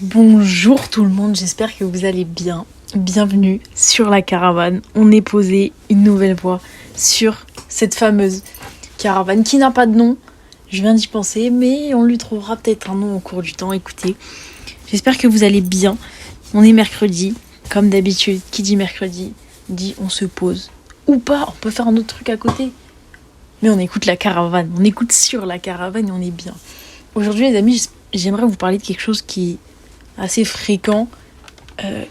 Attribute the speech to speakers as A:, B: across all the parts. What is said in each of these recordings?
A: Bonjour tout le monde, j'espère que vous allez bien. Bienvenue sur la caravane. On est posé une nouvelle fois sur cette fameuse caravane qui n'a pas de nom. Je viens d'y penser, mais on lui trouvera peut-être un nom au cours du temps. Écoutez, j'espère que vous allez bien. On est mercredi, comme d'habitude. Qui dit mercredi dit on se pose. Ou pas, on peut faire un autre truc à côté. Mais on écoute la caravane, on écoute sur la caravane et on est bien. Aujourd'hui les amis, j'aimerais vous parler de quelque chose qui est assez fréquent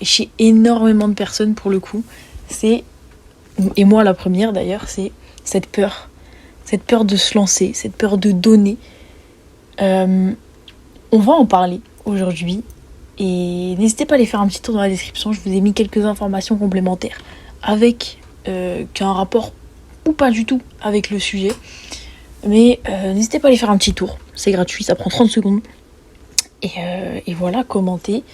A: chez énormément de personnes pour le coup. C'est, et moi la première d'ailleurs, c'est cette peur de se lancer, cette peur de donner. On va en parler aujourd'hui et n'hésitez pas à aller faire un petit tour dans la description, je vous ai mis quelques informations complémentaires avec qui ont un rapport ou pas du tout avec le sujet, mais n'hésitez pas à aller faire un petit tour, c'est gratuit, ça prend 30 secondes. Et voilà, commentez,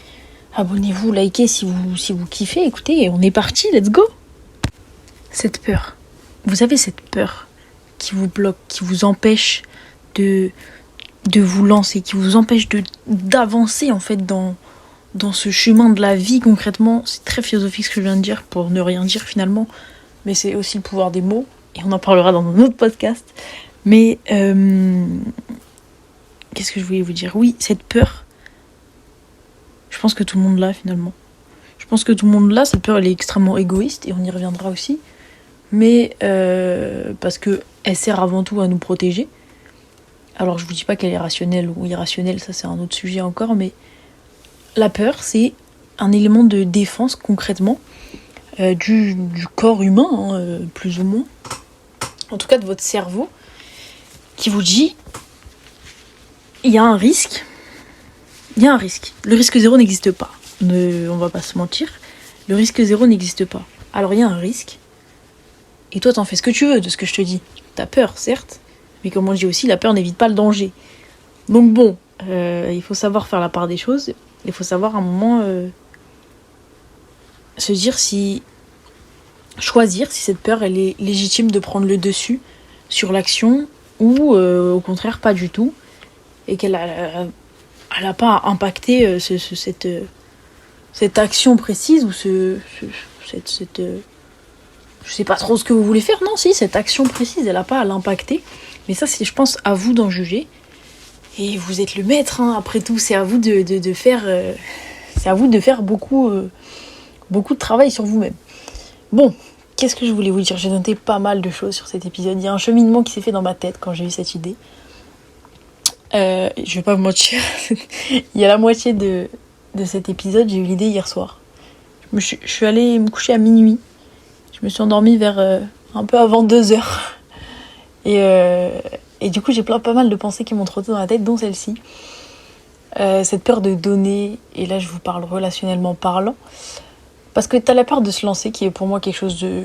A: abonnez-vous, likez si vous kiffez, écoutez, on est parti, let's go. Cette peur, vous avez cette peur qui vous bloque, qui vous empêche de vous lancer, qui vous empêche d'avancer en fait dans ce chemin de la vie concrètement. C'est très philosophique ce que je viens de dire pour ne rien dire finalement, mais c'est aussi le pouvoir des mots, et on en parlera dans un autre podcast. Mais qu'est-ce que je voulais vous dire ? Oui, cette peur, je pense que tout le monde l'a finalement. Je pense que tout le monde l'a, cette peur elle est extrêmement égoïste, et on y reviendra aussi. Mais parce qu'elle sert avant tout à nous protéger. Alors je vous dis pas qu'elle est rationnelle ou irrationnelle, ça c'est un autre sujet encore, mais la peur c'est un élément de défense concrètement du corps humain, plus ou moins. En tout cas de votre cerveau, qui vous dit il y a un risque. Il y a un risque. Le risque zéro n'existe pas. On va pas se mentir. Le risque zéro n'existe pas. Alors il y a un risque. Et toi t'en fais ce que tu veux de ce que je te dis. T'as peur, certes. Mais comme on dit aussi, la peur n'évite pas le danger. Donc bon, il faut savoir faire la part des choses. Il faut savoir à un moment se dire choisir si cette peur elle est légitime de prendre le dessus sur l'action ou au contraire pas du tout. Et qu'elle a pas impacté cette action précise ou cette je sais pas trop ce que vous voulez faire. Non, si, cette action précise, elle a pas à l'impacter. Mais ça, c'est, je pense, à vous d'en juger. Et vous êtes le maître, hein. Après tout, c'est à vous de faire c'est à vous de faire beaucoup de travail sur vous-même. Bon, qu'est-ce que je voulais vous dire ? J'ai noté pas mal de choses sur cet épisode. Il y a un cheminement qui s'est fait dans ma tête quand j'ai eu cette idée. Je vais pas vous mentir, il y a la moitié de cet épisode, j'ai eu l'idée hier soir. Je suis allée me coucher à minuit. Je me suis endormie vers un peu avant 2h. Et du coup, j'ai pas mal de pensées qui m'ont trotté dans la tête, dont celle-ci. Cette peur de donner, et là je vous parle relationnellement parlant. Parce que t'as la peur de se lancer, qui est pour moi quelque chose de,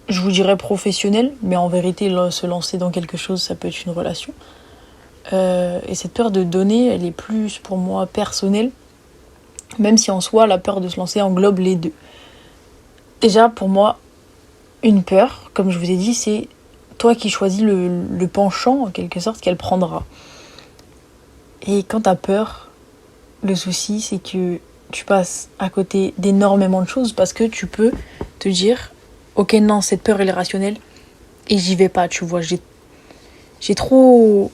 A: je vous dirais professionnel, mais en vérité, se lancer dans quelque chose, ça peut être une relation. Et cette peur de donner, elle est plus pour moi personnelle, même si en soi la peur de se lancer englobe les deux. Déjà pour moi, une peur, comme je vous ai dit, c'est toi qui choisis le penchant en quelque sorte qu'elle prendra. Et quand t'as peur, le souci c'est que tu passes à côté d'énormément de choses parce que tu peux te dire ok non, cette peur elle est rationnelle et j'y vais pas, tu vois, j'ai trop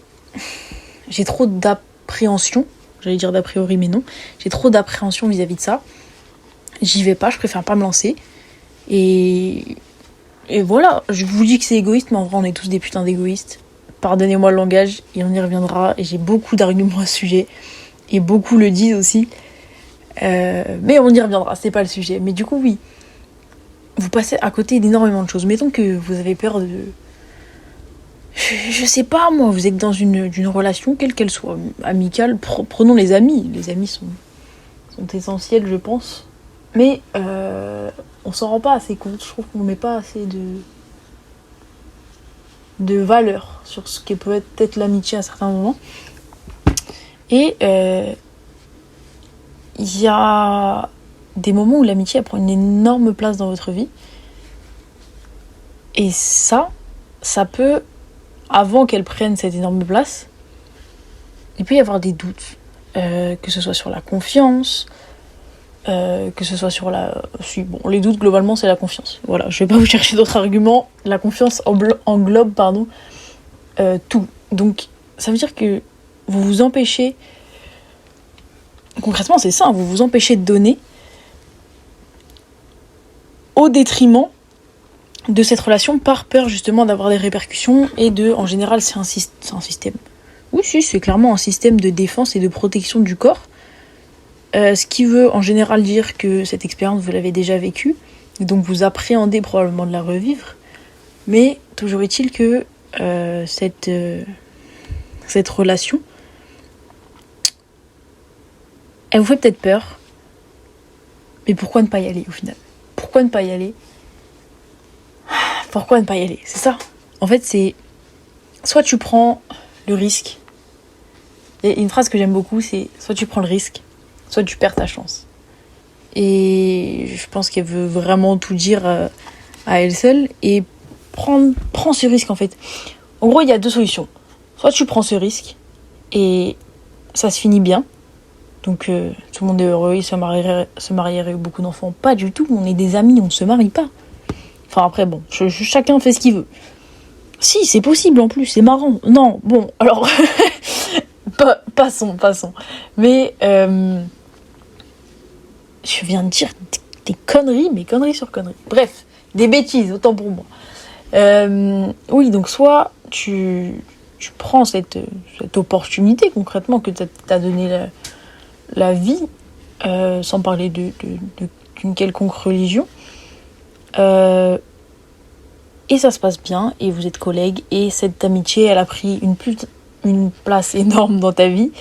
A: d'appréhension, j'allais dire d'a priori mais non, j'ai trop d'appréhension vis-à-vis de ça, j'y vais pas, je préfère pas me lancer, et voilà, je vous dis que c'est égoïste, mais en vrai on est tous des putains d'égoïstes, pardonnez-moi le langage, et on y reviendra, et j'ai beaucoup d'arguments à ce sujet, et beaucoup le disent aussi, mais on y reviendra, c'est pas le sujet, mais du coup oui, vous passez à côté d'énormément de choses, mettons que vous avez peur de... Je sais pas moi, vous êtes dans une relation, quelle qu'elle soit, amicale, prenons les amis. Les amis sont essentiels, je pense. Mais on s'en rend pas assez compte, je trouve qu'on met pas assez de valeur sur ce qui peut être l'amitié à certains moments. Et il y a des moments où l'amitié elle prend une énorme place dans votre vie. Et ça peut... Avant qu'elle prenne cette énorme place, il peut y avoir des doutes. que ce soit sur la confiance, que ce soit sur la... les doutes, globalement, c'est la confiance. Voilà, je vais pas vous chercher d'autres arguments. La confiance englobe tout. Donc, ça veut dire que vous vous empêchez... Concrètement, c'est ça, vous vous empêchez de donner au détriment de cette relation par peur, justement, d'avoir des répercussions et en général, c'est un système. Oui, si, c'est clairement un système de défense et de protection du corps. Ce qui veut en général dire que cette expérience, vous l'avez déjà vécue, et donc vous appréhendez probablement de la revivre. Mais toujours est-il que cette relation, elle vous fait peut-être peur, mais pourquoi ne pas y aller au final ? Pourquoi ne pas y aller ? Pourquoi ne pas y aller ? C'est ça. En fait, c'est soit tu prends le risque. Et une phrase que j'aime beaucoup, c'est soit tu prends le risque, soit tu perds ta chance. Et je pense qu'elle veut vraiment tout dire à elle seule. Et prends ce risque en fait. En gros, il y a deux solutions. Soit tu prends ce risque et ça se finit bien. Donc tout le monde est heureux, ils se marieraient beaucoup d'enfants. Pas du tout, on est des amis, on ne se marie pas. Enfin après bon, chacun fait ce qu'il veut. Si, c'est possible en plus, c'est marrant. Non, bon, alors... Passons. Mais je viens de dire des conneries, mais conneries sur conneries. Bref, des bêtises, autant pour moi. Oui, donc soit tu prends cette opportunité concrètement que t'a donné la vie, sans parler d'une quelconque religion, et ça se passe bien, et vous êtes collègues, et cette amitié, elle a pris une place énorme dans ta vie,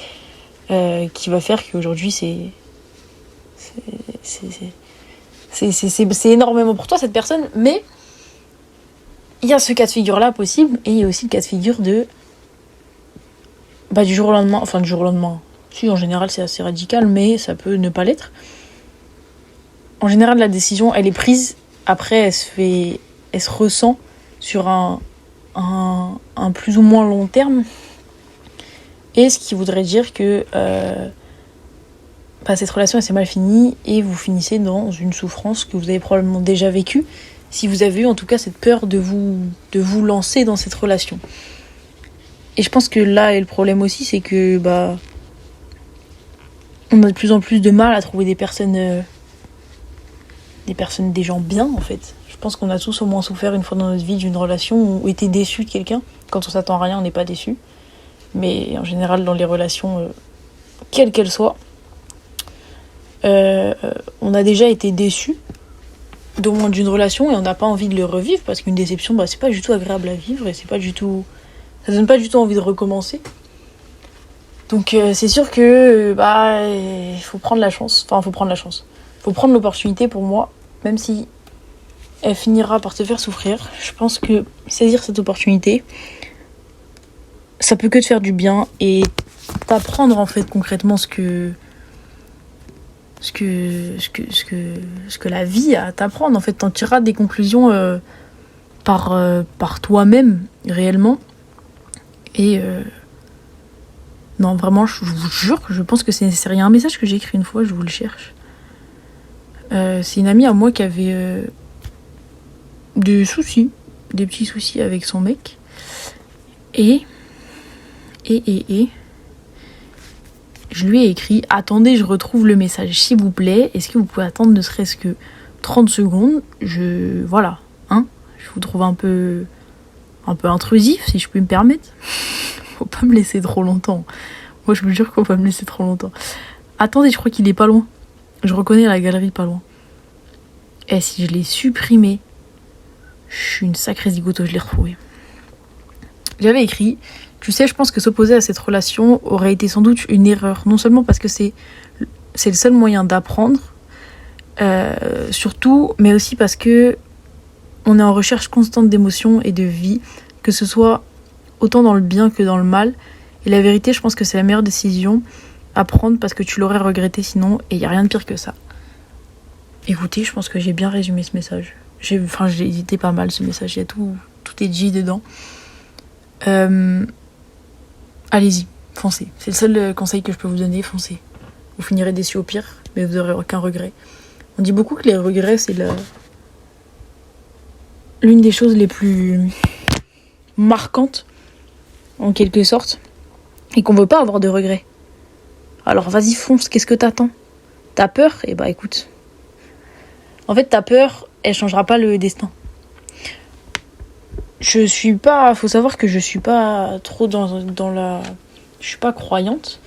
A: qui va faire qu'aujourd'hui c'est énormément pour toi cette personne. Mais il y a ce cas de figure là possible, et il y a aussi le cas de figure du jour au lendemain, si en général c'est assez radical, mais ça peut ne pas l'être. En général la décision elle est prise, après elle se ressent sur un plus ou moins long terme. Et ce qui voudrait dire que cette relation elle s'est mal finie et vous finissez dans une souffrance que vous avez probablement déjà vécue, si vous avez eu en tout cas cette peur de vous lancer dans cette relation. Et je pense que là est le problème aussi, c'est que on a de plus en plus de mal à trouver des gens bien en fait. Je pense qu'on a tous au moins souffert une fois dans notre vie d'une relation ou été déçu de quelqu'un. Quand on s'attend à rien, on n'est pas déçu. Mais en général, dans les relations, quelles qu'elles soient, on a déjà été déçu d'au moins d'une relation et on n'a pas envie de le revivre parce qu'une déception, c'est pas du tout agréable à vivre et ça donne pas du tout envie de recommencer. Donc c'est sûr que il faut prendre la chance. Enfin, faut prendre l'opportunité pour moi, même si elle finira par te faire souffrir. Je pense que saisir cette opportunité, ça peut que te faire du bien et t'apprendre en fait concrètement ce que la vie a à t'apprendre. En fait, t'en tireras des conclusions par toi-même réellement. Et non, vraiment, je vous jure, je pense que c'est nécessaire. Il y a un message que j'ai écrit une fois, je vous le cherche. C'est une amie à moi qui avait des petits soucis avec son mec. Et je lui ai écrit: attendez, je retrouve le message, s'il vous plaît. Est-ce que vous pouvez attendre ne serait-ce que 30 secondes ? Je vous trouve un peu intrusif, si je puis me permettre. Faut pas me laisser trop longtemps. Moi, je me jure qu'on va pas me laisser trop longtemps. Attendez, je crois qu'il est pas loin. Je reconnais la galerie pas loin. Et si je l'ai supprimé, je suis une sacrée zigoto, je l'ai retrouvé. J'avais écrit: tu sais, je pense que s'opposer à cette relation aurait été sans doute une erreur. Non seulement parce que c'est le seul moyen d'apprendre, surtout, mais aussi parce que on est en recherche constante d'émotions et de vie, que ce soit autant dans le bien que dans le mal. Et la vérité, je pense que c'est la meilleure décision à prendre parce que tu l'aurais regretté sinon, et il n'y a rien de pire que ça. Écoutez, je pense que j'ai bien résumé ce message. J'ai hésité pas mal ce message, il y a tout est dit dedans. Allez-y, foncez. C'est le seul conseil que je peux vous donner, foncez. Vous finirez déçus au pire, mais vous n'aurez aucun regret. On dit beaucoup que les regrets, c'est l'une des choses les plus marquantes, en quelque sorte, et qu'on veut pas avoir de regrets. Alors vas-y, fonce, qu'est-ce que t'attends ? T'as peur ? Eh bah écoute. En fait, ta peur, elle changera pas le destin. Faut savoir que je suis pas trop dans la... Je suis pas croyante,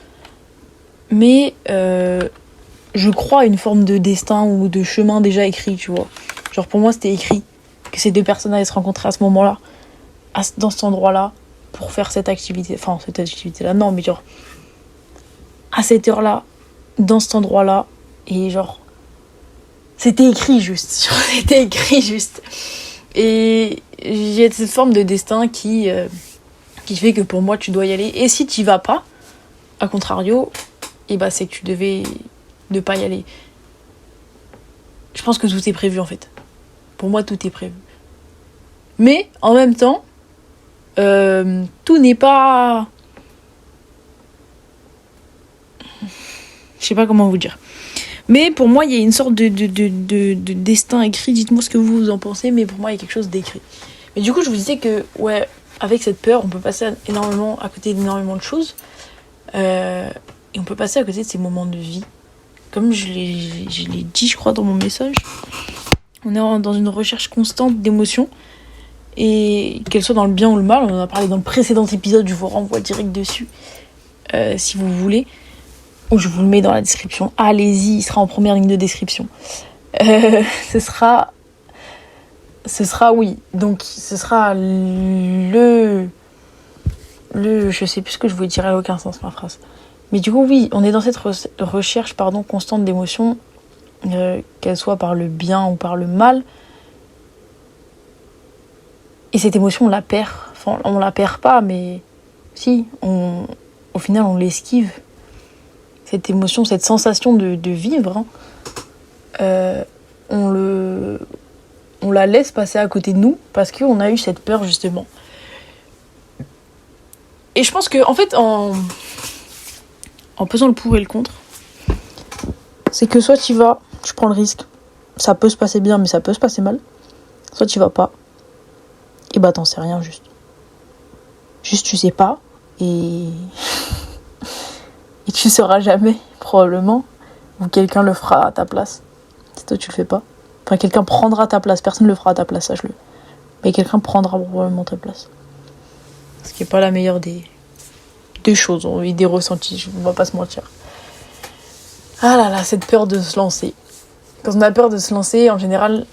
A: mais je crois à une forme de destin ou de chemin déjà écrit, tu vois. Genre pour moi, c'était écrit que ces deux personnes allaient se rencontrer à ce moment-là, dans cet endroit-là, pour faire cette activité. Enfin, cette activité-là, non, mais genre, à cette heure-là, dans cet endroit-là, et genre, c'était écrit juste. C'était écrit juste. Et il y a cette forme de destin qui fait que pour moi, tu dois y aller. Et si tu y vas pas, à contrario, et bah, c'est que tu devais ne pas y aller. Je pense que tout est prévu, en fait. Pour moi, tout est prévu. Mais, en même temps, tout n'est pas... Je sais pas comment vous dire. Mais pour moi, il y a une sorte de destin écrit. Dites-moi ce que vous en pensez, mais pour moi, il y a quelque chose d'écrit. Mais du coup, je vous disais que, ouais, avec cette peur, on peut passer à côté d'énormément de choses. Et on peut passer à côté de ces moments de vie. Comme je l'ai dit, je crois, dans mon message. On est dans une recherche constante d'émotions. Et qu'elles soient dans le bien ou le mal, on en a parlé dans le précédent épisode, je vous renvoie direct dessus, si vous voulez. Ou je vous le mets dans la description. Allez-y, il sera en première ligne de description. Ce sera oui. Donc ce sera le je sais plus ce que je voulais dire, elle n'a aucun sens ma phrase. Mais du coup oui, on est dans cette recherche constante d'émotions, qu'elle soit par le bien ou par le mal. Et cette émotion, on la perd. Enfin, on la perd pas, mais si, au final, on l'esquive. Cette émotion, cette sensation de vivre, on la laisse passer à côté de nous parce qu'on a eu cette peur, justement. Et je pense que, en fait, en pesant le pour et le contre, c'est que soit tu vas, tu prends le risque, ça peut se passer bien, mais ça peut se passer mal. Soit tu vas pas, et bah t'en sais rien, juste. Juste tu sais pas, et tu sauras jamais, probablement, ou quelqu'un le fera à ta place. Si toi tu le fais pas. Enfin, quelqu'un prendra ta place, personne le fera à ta place, sache-le. Mais quelqu'un prendra probablement ta place. Ce qui est pas la meilleure des choses, et des ressentis, on va pas se mentir. Ah là là, cette peur de se lancer. Quand on a peur de se lancer, en général,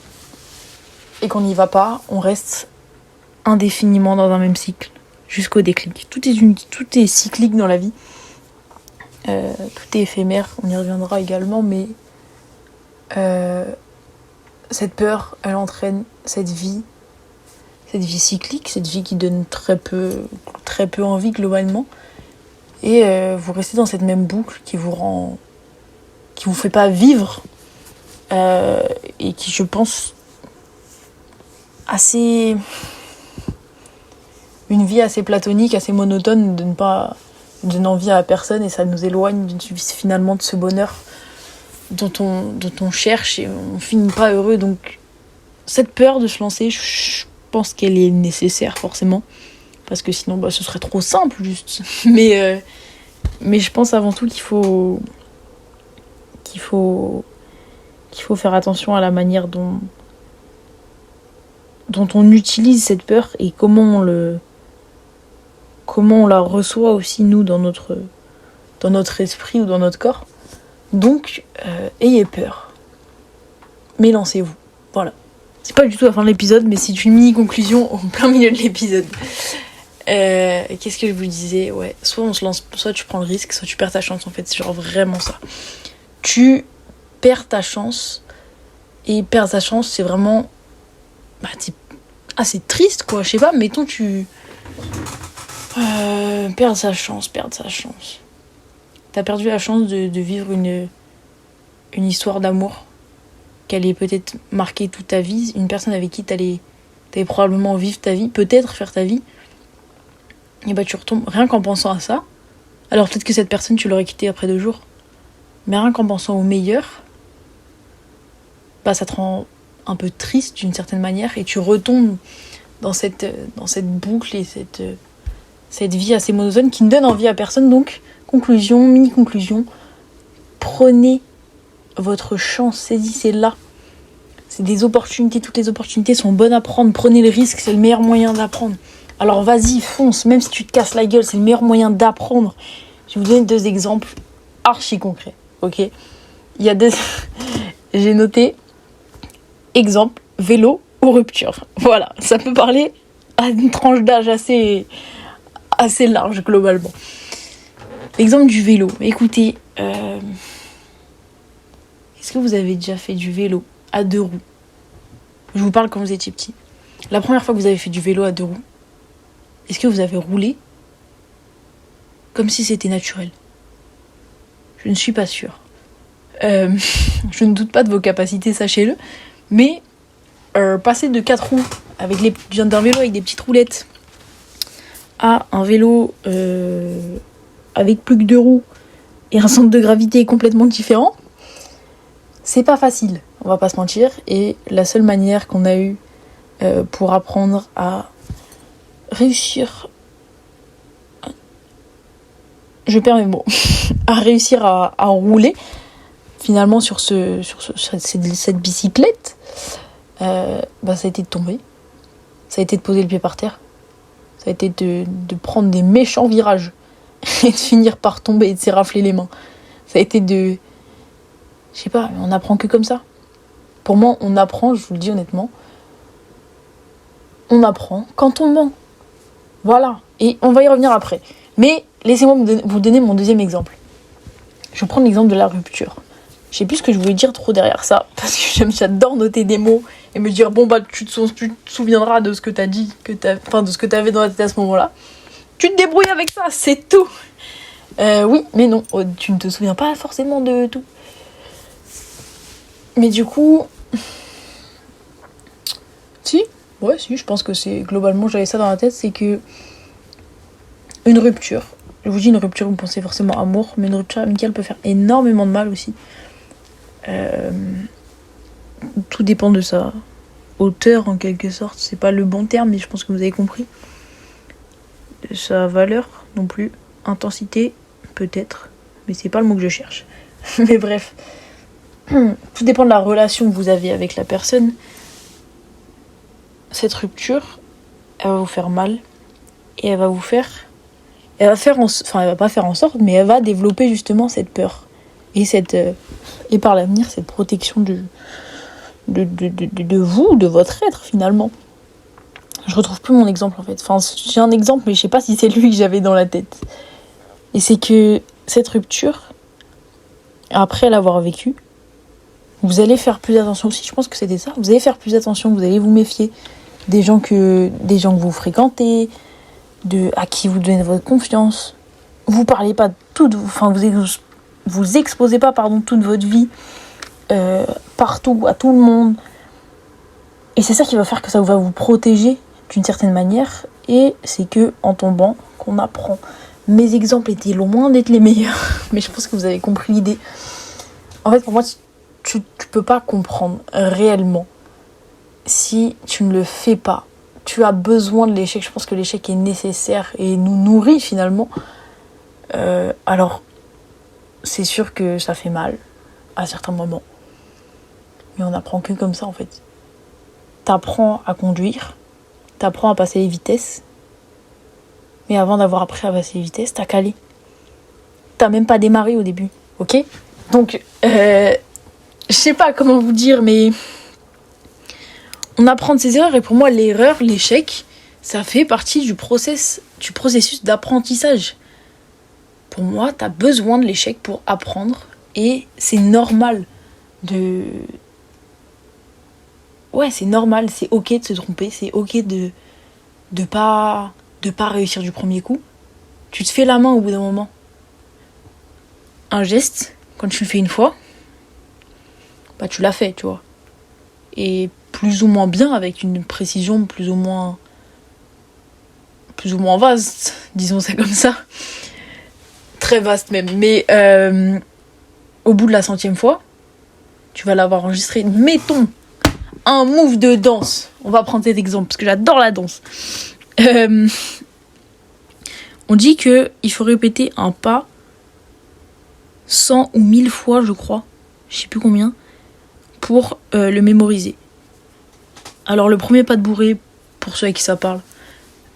A: et qu'on n'y va pas, on reste indéfiniment dans un même cycle, jusqu'au déclic. Tout est cyclique dans la vie. Tout est éphémère, on y reviendra également, mais cette peur, elle entraîne cette vie cyclique, cette vie qui donne très peu envie globalement, et vous restez dans cette même boucle qui vous fait pas vivre, et qui, je pense, une vie assez platonique, assez monotone, donne envie à personne, et ça nous éloigne finalement de ce bonheur dont on cherche, et on finit pas heureux. Donc cette peur de se lancer, je pense qu'elle est nécessaire forcément, parce que sinon ce serait trop simple juste. Mais je pense avant tout qu'il faut faire attention à la manière dont on utilise cette peur, et comment on la reçoit aussi, nous, dans notre esprit ou dans notre corps. Donc, ayez peur. Mais lancez-vous. Voilà. C'est pas du tout la fin de l'épisode, mais c'est une mini-conclusion au plein milieu de l'épisode. Qu'est-ce que je vous disais ? Ouais, soit on se lance, soit tu prends le risque, soit tu perds ta chance, en fait. C'est genre vraiment ça. Tu perds ta chance, et perdre ta chance, c'est vraiment... c'est triste, quoi. Je sais pas, mettons tu... perdre sa chance. T'as perdu la chance de vivre une histoire d'amour qu'elle est peut-être marquée toute ta vie, une personne avec qui t'allais probablement vivre ta vie, peut-être faire ta vie. Et tu retombes, rien qu'en pensant à ça, Alors peut-être que cette personne, tu l'aurais quittée après 2 jours. Mais rien qu'en pensant au meilleur, bah ça te rend un peu triste d'une certaine manière et tu retombes dans cette boucle et cette vie assez monotone qui ne donne envie à personne. Donc, conclusion, mini-conclusion, prenez votre chance, saisissez-la. C'est des opportunités, toutes les opportunités sont bonnes à prendre. Prenez le risque, c'est le meilleur moyen d'apprendre. Alors vas-y, fonce, même si tu te casses la gueule, c'est le meilleur moyen d'apprendre. Je vais vous donner 2 exemples archi concrets, ok ? Il y a 2... J'ai noté, exemple, vélo ou rupture. Voilà, ça peut parler à une tranche d'âge assez large globalement. L'exemple du vélo. Écoutez, est-ce que vous avez déjà fait du vélo à 2 roues ? Je vous parle quand vous étiez petit. La première fois que vous avez fait du vélo à 2 roues, est-ce que vous avez roulé comme si c'était naturel ? Je ne suis pas sûre. Je ne doute pas de vos capacités, sachez-le. Mais passer de 4 roues d'un vélo avec des petites roulettes à un vélo avec plus que 2 roues et un centre de gravité complètement différent, c'est pas facile, on va pas se mentir. Et la seule manière qu'on a eue pour apprendre à réussir, je perds mes mots, à réussir à rouler finalement sur cette bicyclette, ça a été de tomber, ça a été de poser le pied par terre, ça a été de prendre des méchants virages et de finir par tomber et de s'érafler les mains. Ça a été je sais pas, on n'apprend que comme ça. Pour moi, on apprend, je vous le dis honnêtement, on apprend quand on ment. Voilà, et on va y revenir après. Mais laissez-moi vous donner mon 2e exemple. Je vais prendre l'exemple de la rupture. Je sais plus ce que je voulais dire trop derrière ça, parce que j'adore noter des mots et me dire, bon bah tu te souviendras de ce que t'as dit, de ce que t'avais dans la tête à ce moment-là. Tu te débrouilles avec ça, c'est tout. Oui, mais non, tu ne te souviens pas forcément de tout. Mais du coup... Si, je pense que c'est... Globalement, j'avais ça dans la tête, c'est que... Une rupture, je vous dis une rupture, vous pensez forcément amour, mais une rupture amicale peut faire énormément de mal aussi. Tout dépend de sa hauteur en quelque sorte, c'est pas le bon terme, mais je pense que vous avez compris. De sa valeur non plus, intensité peut-être, mais c'est pas le mot que je cherche. Mais bref, tout dépend de la relation que vous avez avec la personne. Cette rupture, elle va vous faire mal et elle va pas faire en sorte, mais elle va développer justement cette peur et par l'avenir cette protection de vous, de votre être finalement. Je retrouve plus mon exemple en fait. Enfin, j'ai un exemple, mais je sais pas si c'est lui que j'avais dans la tête. Et c'est que cette rupture, après l'avoir vécue, vous allez faire plus attention aussi. Je pense que c'était ça. Vous allez faire plus attention, vous allez vous méfier des gens que vous fréquentez, à qui vous donnez votre confiance. Vous parlez pas de tout, vous exposez pas toute votre vie partout, à tout le monde. Et c'est ça qui va faire que ça va vous protéger d'une certaine manière. Et c'est que en tombant qu'on apprend. Mes exemples étaient loin d'être les meilleurs, mais je pense que vous avez compris l'idée. En fait, pour moi, tu peux pas comprendre réellement si tu ne le fais pas. Tu as besoin de l'échec. Je pense que l'échec est nécessaire et nous nourrit finalement. Alors, c'est sûr que ça fait mal à certains moments. Mais on n'apprend que comme ça en fait. T'apprends à conduire, t'apprends à passer les vitesses. Mais avant d'avoir appris à passer les vitesses, t'as calé. T'as même pas démarré au début, ok ? Donc, je sais pas comment vous dire, mais on apprend de ses erreurs. Et pour moi, l'erreur, l'échec, ça fait partie du processus d'apprentissage. Pour moi, t'as besoin de l'échec pour apprendre. Et c'est normal Ouais, c'est normal, c'est ok de se tromper, c'est ok de pas réussir du premier coup. Tu te fais la main au bout d'un moment. Un geste, quand tu le fais une fois, bah tu l'as fait, tu vois. Et plus ou moins bien, avec une précision plus ou moins vaste, disons ça comme ça. très vaste même. Mais au bout de la 100e fois, tu vas l'avoir enregistré. Mettons un move de danse. On va prendre cet exemple parce que j'adore la danse. On dit qu'il faut répéter un pas 100 ou 1000 fois, je crois. Je sais plus combien. Pour le mémoriser. Alors le premier pas de bourrée, pour ceux à qui ça parle,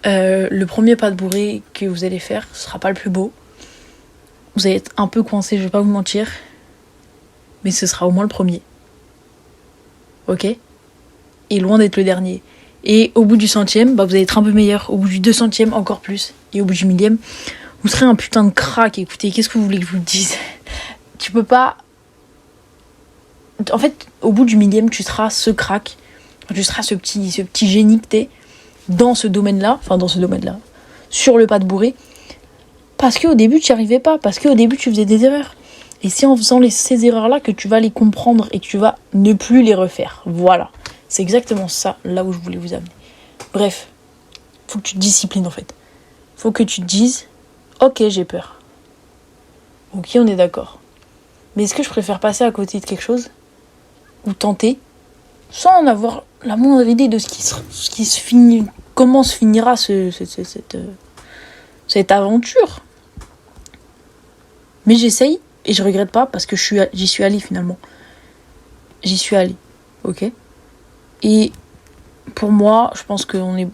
A: le premier pas de bourrée que vous allez faire, ce sera pas le plus beau. Vous allez être un peu coincé, je vais pas vous mentir. Mais ce sera au moins le premier. Ok ? Et loin d'être le dernier. Et au bout du 100e, vous allez être un peu meilleur. Au bout du 200e, encore plus. Et au bout du 1000e, vous serez un putain de crack. Écoutez, qu'est-ce que vous voulez que je vous dise ? Tu peux pas... En fait, au bout du 1000e, tu seras ce crack. Tu seras ce petit génie que t'es dans ce domaine-là. Enfin, dans ce domaine-là. Sur le pas de bourrée. Parce qu'au début, tu n'y arrivais pas. Parce qu'au début, tu faisais des erreurs. Et c'est en faisant ces erreurs-là que tu vas les comprendre et que tu vas ne plus les refaire. Voilà. C'est exactement ça, là où je voulais vous amener. Bref. Faut que tu te disciplines, en fait. Faut que tu te dises, ok, j'ai peur. Ok, on est d'accord. Mais est-ce que je préfère passer à côté de quelque chose ou tenter sans en avoir la moindre idée de comment se finira cette aventure. Mais j'essaye et je regrette pas parce que j'y suis allée finalement. J'y suis allée, ok ? Et pour moi, je pense qu'on est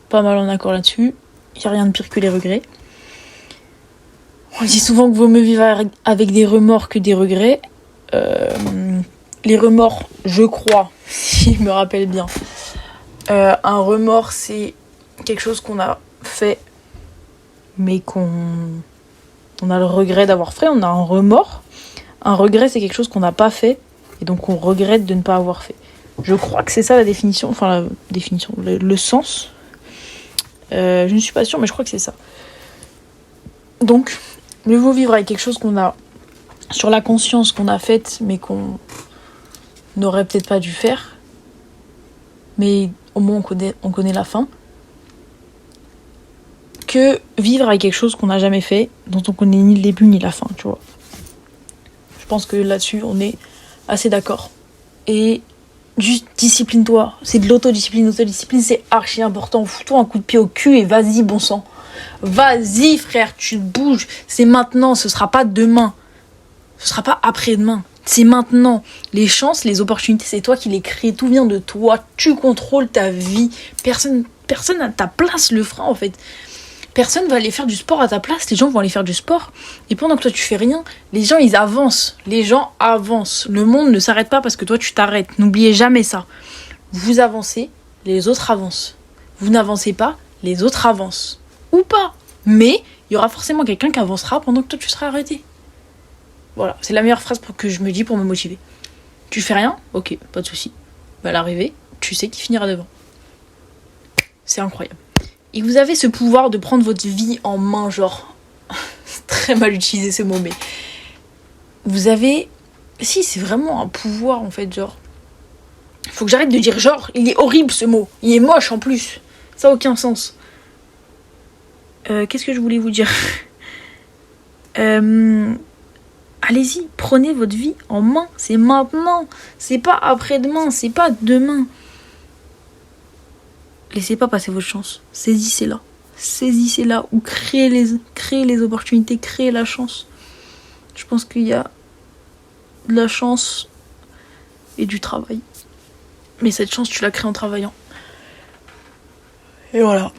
A: pas mal en accord là-dessus. Il n'y a rien de pire que les regrets. On dit souvent que vaut mieux vivre avec des remords que des regrets. Les remords, je crois, si je me rappelle bien. Un remords, c'est quelque chose qu'on a fait, mais qu'on a le regret d'avoir fait. On a un remords. Un regret, c'est quelque chose qu'on n'a pas fait, et donc on regrette de ne pas avoir fait. Je crois que c'est ça la définition, le sens. Je ne suis pas sûre, mais je crois que c'est ça. Donc, mieux vaut vivre avec quelque chose qu'on a sur la conscience, qu'on a faite, mais qu'on n'aurait peut-être pas dû faire. Mais au moins on connaît la fin. Que vivre avec quelque chose qu'on n'a jamais fait, dont on connaît ni le début ni la fin, tu vois. Je pense que là-dessus, on est assez d'accord. Et juste discipline-toi. C'est de l'autodiscipline. L'autodiscipline, c'est archi important. Fous-toi un coup de pied au cul et vas-y, bon sang. Vas-y, frère, tu bouges. C'est maintenant, ce sera pas demain. Ce sera pas après-demain. C'est maintenant. Les chances, les opportunités, c'est toi qui les crées. Tout vient de toi. Tu contrôles ta vie. Personne à ta place le fera, en fait. Personne va aller faire du sport à ta place. Les gens vont aller faire du sport. Et pendant que toi, tu fais rien, les gens, ils avancent. Les gens avancent. Le monde ne s'arrête pas parce que toi, tu t'arrêtes. N'oubliez jamais ça. Vous avancez, les autres avancent. Vous n'avancez pas, les autres avancent. Ou pas. Mais il y aura forcément quelqu'un qui avancera pendant que toi, tu seras arrêté. Voilà. C'est la meilleure phrase que je me dis pour me motiver. Tu fais rien ? Ok, pas de souci. À l'arrivée, tu sais qui finira devant. C'est incroyable. Et vous avez ce pouvoir de prendre votre vie en main, genre... c'est très mal utilisé ce mot, mais... Vous avez... Si, c'est vraiment un pouvoir, en fait, genre... Faut que j'arrête de dire genre, il est horrible ce mot. Il est moche, en plus. Ça n'a aucun sens. Qu'est-ce que je voulais vous dire ? Allez-y, prenez votre vie en main. C'est maintenant. C'est pas après-demain, c'est pas demain. Laissez pas passer votre chance. Saisissez-la. Saisissez-la ou créez les opportunités, créez la chance. Je pense qu'il y a de la chance et du travail. Mais cette chance, tu la crées en travaillant. Et voilà.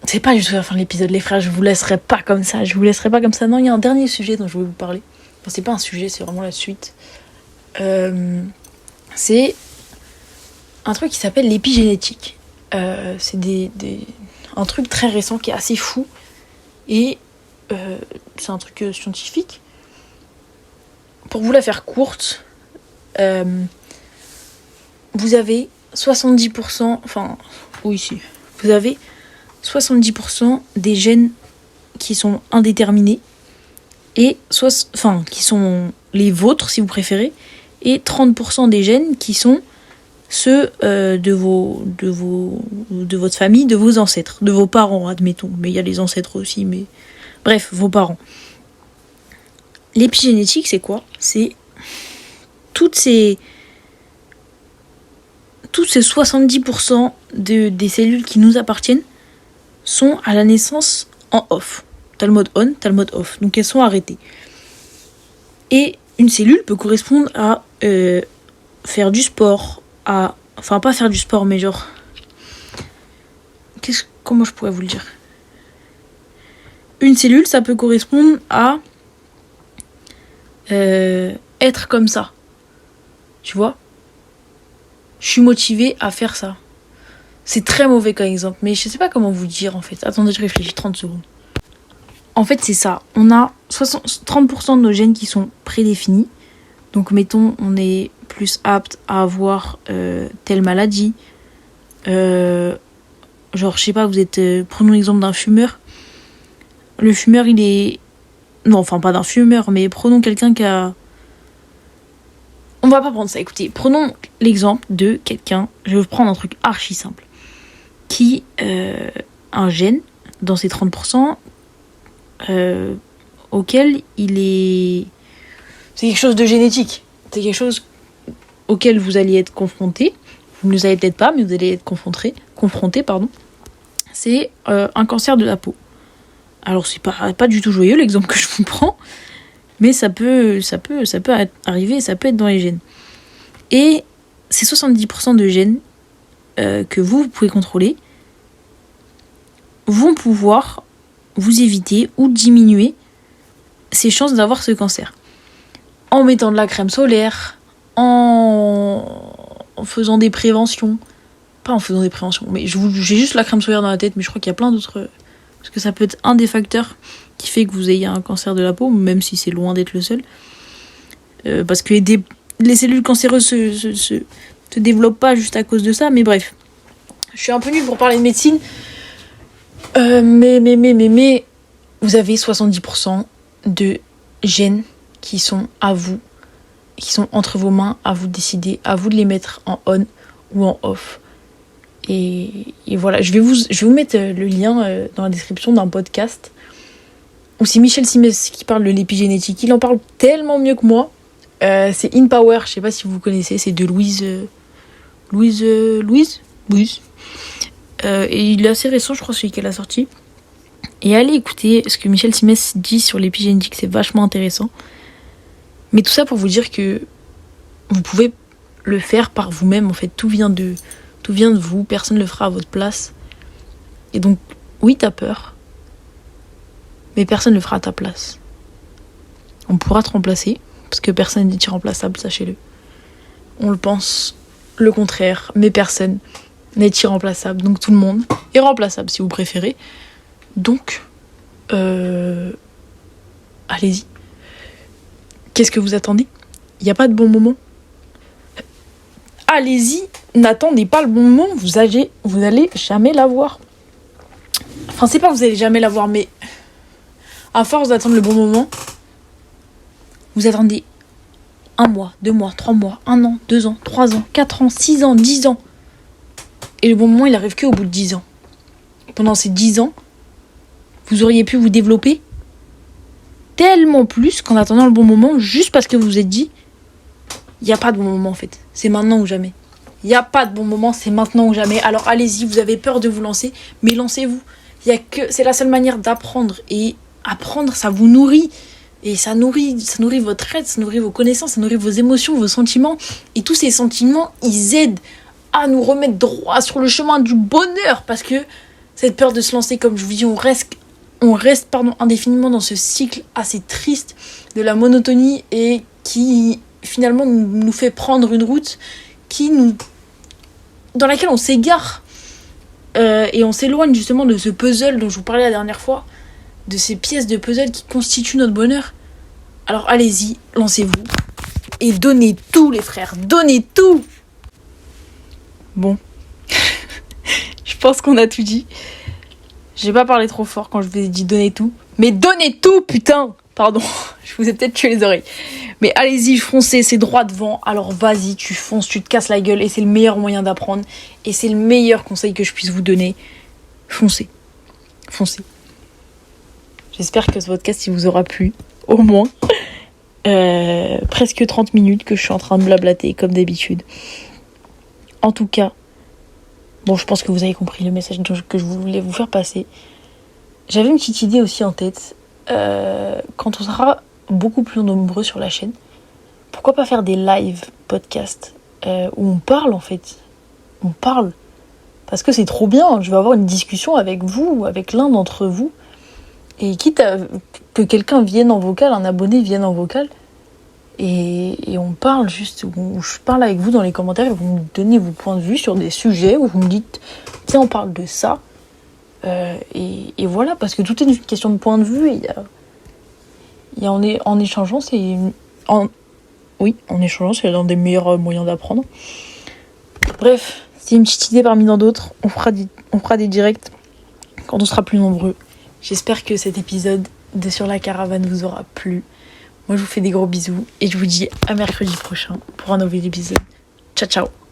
A: C'est pas du tout la fin de l'épisode, les frères. Je vous laisserai pas comme ça. Non, il y a un dernier sujet dont je voulais vous parler. Enfin, c'est pas un sujet, c'est vraiment la suite. C'est un truc qui s'appelle l'épigénétique. C'est un truc très récent qui est assez fou et c'est un truc scientifique. Pour vous la faire courte, vous avez 70%, vous avez 70% des gènes qui sont indéterminés et qui sont les vôtres si vous préférez, et 30% des gènes qui sont ceux de votre famille, de vos ancêtres, de vos parents, admettons. Mais il y a les ancêtres aussi, mais bref, vos parents. l'épigénétique, c'est quoi ? C'est toutes ces 70% des cellules qui nous appartiennent sont à la naissance en off. T'as le mode on, t'as le mode off. Donc elles sont arrêtées. Et une cellule peut correspondre à faire du sport, enfin pas faire du sport, mais genre... Comment je pourrais vous le dire ? Une cellule, ça peut correspondre à être comme ça. Tu vois ? Je suis motivée à faire ça. C'est très mauvais comme exemple, mais je sais pas comment vous dire en fait. Attendez, je réfléchis 30 secondes. En fait, c'est ça. On a 30% de nos gènes qui sont prédéfinis. Donc, mettons, on est plus apte à avoir telle maladie. Genre, je sais pas, vous êtes... prenons l'exemple d'un fumeur. Le fumeur, il est... Non, enfin, pas d'un fumeur, mais prenons quelqu'un qui a... On va pas prendre ça, écoutez. Prenons l'exemple de quelqu'un, je vais prendre un truc archi simple, qui un gène dans ses 30% auquel il est... C'est quelque chose de génétique. C'est quelque chose auquel vous allez être confronté. Vous ne le savez peut-être pas, mais vous allez être confronté, c'est un cancer de la peau. Alors, c'est pas du tout joyeux l'exemple que je vous prends, mais ça peut arriver, ça peut être dans les gènes. Et ces 70% de gènes que vous pouvez contrôler vont pouvoir vous éviter ou diminuer ces chances d'avoir ce cancer. En mettant de la crème solaire, en faisant des préventions. Pas en faisant des préventions, mais j'ai juste la crème solaire dans la tête, mais je crois qu'il y a plein d'autres... Parce que ça peut être un des facteurs qui fait que vous ayez un cancer de la peau, même si c'est loin d'être le seul. Parce que les cellules cancéreuses se développent pas juste à cause de ça, mais bref. Je suis un peu nulle pour parler de médecine. Mais vous avez 70% de gènes qui sont à vous, qui sont entre vos mains, à vous de décider, à vous de les mettre en on ou en off. Et voilà, je vais vous mettre le lien dans la description d'un podcast où c'est Michel Simès qui parle de l'épigénétique. Il en parle tellement mieux que moi. C'est In Power, je sais pas si vous connaissez, c'est de Louise. Et il est assez récent, je crois, celui qu'elle a sorti. Et allez écouter ce que Michel Simès dit sur l'épigénétique, c'est vachement intéressant. Mais tout ça pour vous dire que vous pouvez le faire par vous-même, en fait. Tout vient de vous, personne ne le fera à votre place. Et donc, oui, t'as peur, mais personne ne le fera à ta place. On pourra te remplacer, parce que personne n'est irremplaçable, sachez-le. On le pense le contraire, mais personne n'est irremplaçable. Donc tout le monde est remplaçable, si vous préférez. Donc, allez-y. Qu'est-ce que vous attendez ? Il n'y a pas de bon moment. Allez-y, n'attendez pas le bon moment, vous allez jamais l'avoir. Enfin, c'est pas que vous allez jamais l'avoir, mais à force d'attendre le bon moment, vous attendez 1 mois, 2 mois, 3 mois, 1 an, 2 ans, 3 ans, 4 ans, 6 ans, 10 ans. Et le bon moment, il arrive qu'au bout de 10 ans. Pendant ces 10 ans, vous auriez pu vous développer tellement plus qu'en attendant le bon moment, juste parce que vous vous êtes dit, il n'y a pas de bon moment en fait, c'est maintenant ou jamais. Il n'y a pas de bon moment, c'est maintenant ou jamais. Alors allez-y, vous avez peur de vous lancer, mais lancez-vous. C'est la seule manière d'apprendre. Et apprendre, ça vous nourrit. Et ça nourrit votre être, ça nourrit vos connaissances, ça nourrit vos émotions, vos sentiments. Et tous ces sentiments, ils aident à nous remettre droit sur le chemin du bonheur. Parce que cette peur de se lancer, comme je vous dis, on reste indéfiniment dans ce cycle assez triste de la monotonie et qui finalement nous fait prendre une route dans laquelle on s'égare et on s'éloigne justement de ce puzzle dont je vous parlais la dernière fois, de ces pièces de puzzle qui constituent notre bonheur. Alors allez-y, lancez-vous et donnez tout les frères, donnez tout. Bon, je pense qu'on a tout dit. J'ai pas parlé trop fort quand je vous ai dit donnez tout, mais donnez tout putain. Pardon, je vous ai peut-être tué les oreilles. Mais allez-y, foncez, c'est droit devant. Alors vas-y, tu fonces, tu te casses la gueule. Et c'est le meilleur moyen d'apprendre. Et c'est le meilleur conseil que je puisse vous donner. Foncez. Foncez. J'espère que ce podcast il vous aura plu. Au moins. presque 30 minutes que je suis en train de blablater comme d'habitude. En tout cas, bon, je pense que vous avez compris le message que je voulais vous faire passer. J'avais une petite idée aussi en tête. Quand on sera beaucoup plus nombreux sur la chaîne, pourquoi pas faire des live podcasts où on parle en fait. On parle. Parce que c'est trop bien. Je vais avoir une discussion avec vous ou avec l'un d'entre vous. Et quitte à que quelqu'un vienne en vocal, un abonné vienne en vocal, et on parle juste, où je parle avec vous dans les commentaires et vous me donnez vos points de vue sur des sujets où vous me dites tiens on parle de ça. Et voilà, parce que tout est une question de point de vue et il y a en échangeant, en échangeant, c'est l'un des meilleurs moyens d'apprendre. Bref, c'est une petite idée parmi tant d'autres. On fera des directs quand on sera plus nombreux. J'espère que cet épisode de Sur la Caravane vous aura plu. Moi, je vous fais des gros bisous et je vous dis à mercredi prochain pour un nouvel épisode. Ciao, ciao!